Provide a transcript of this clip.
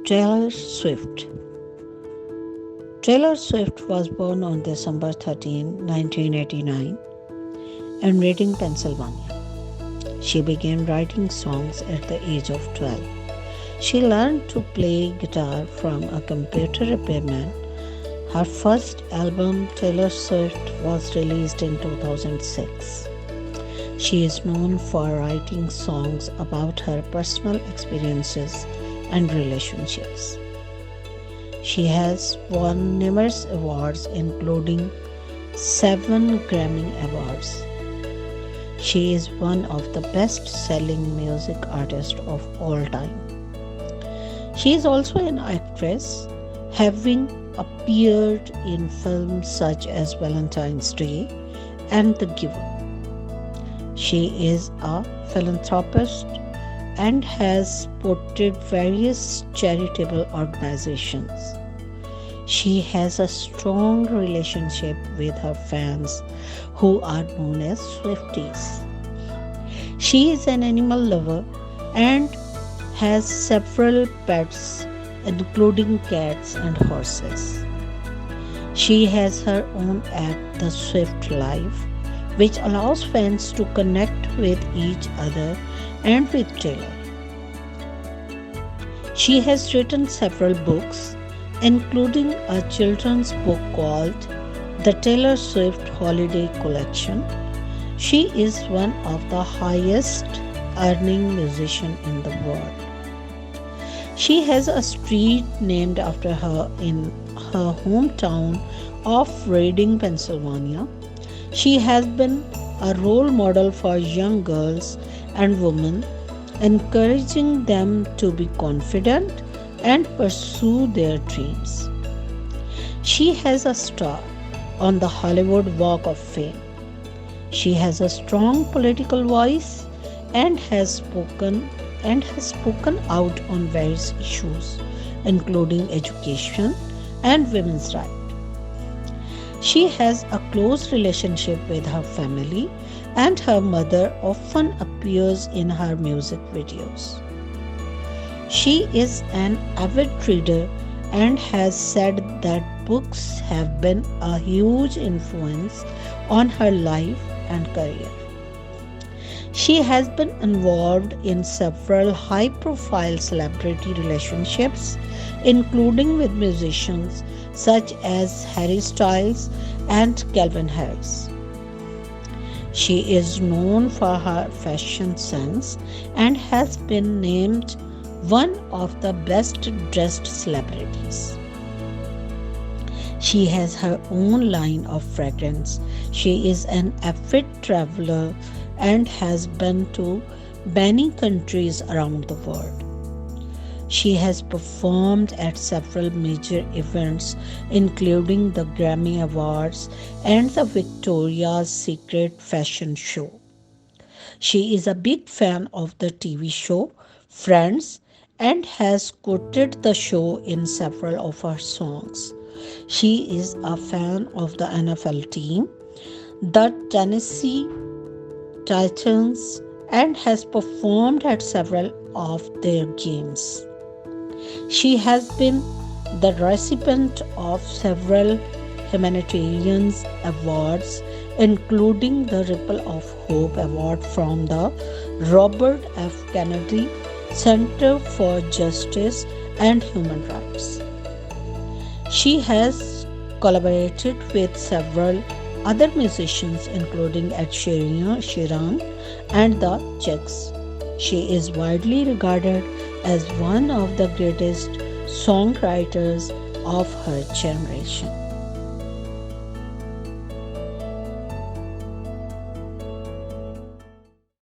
Taylor Swift. Taylor Swift was born on December 13, 1989, in Reading, Pennsylvania. She began writing songs at the age of 12. She learned to play guitar from a computer repairman. Her first album, Taylor Swift, was released in 2006. She is known for writing songs about her personal experiences and relationships. She has won numerous awards, including 7 Grammy Awards. She is one of the best-selling music artists of all time. She is also an actress, having appeared in films such as Valentine's Day and The Giver. She is a philanthropist and has supported various charitable organizations. She has a strong relationship with her fans, who are known as Swifties. She is an animal lover and has several pets, including cats and horses. She has her own app, The Swift Life, which allows fans to connect with each other and with Taylor. She has written several books, including a children's book called The Taylor Swift Holiday Collection. She is one of the highest earning musicians in the world. She has a street named after her in her hometown of Reading, Pennsylvania. She has been a role model for young girls and women, encouraging them to be confident and pursue their dreams. She has a star on the Hollywood Walk of Fame. She has a strong political voice and has spoken out on various issues, including education and women's rights. She has a close relationship with her family, and her mother often appears in her music videos. She is an avid reader and has said that books have been a huge influence on her life and career. She has been involved in several high-profile celebrity relationships, including with musicians such as Harry Styles and Calvin Harris. She is known for her fashion sense and has been named one of the best dressed celebrities. She has her own line of fragrance. She is an avid traveler and has been to many countries around the world. She has performed at several major events, including the Grammy Awards and the Victoria's Secret fashion show. She is a big fan of the TV show Friends and has quoted the show in several of her songs. She is a fan of the NFL team, the Tennessee Titans, and has performed at several of their games. She has been the recipient of several humanitarian awards, including the Ripple of Hope Award from the Robert F. Kennedy Center for Justice and Human Rights. She has collaborated with several other musicians, including Ed Sheeran and the Chicks. She is widely regarded as one of the greatest songwriters of her generation.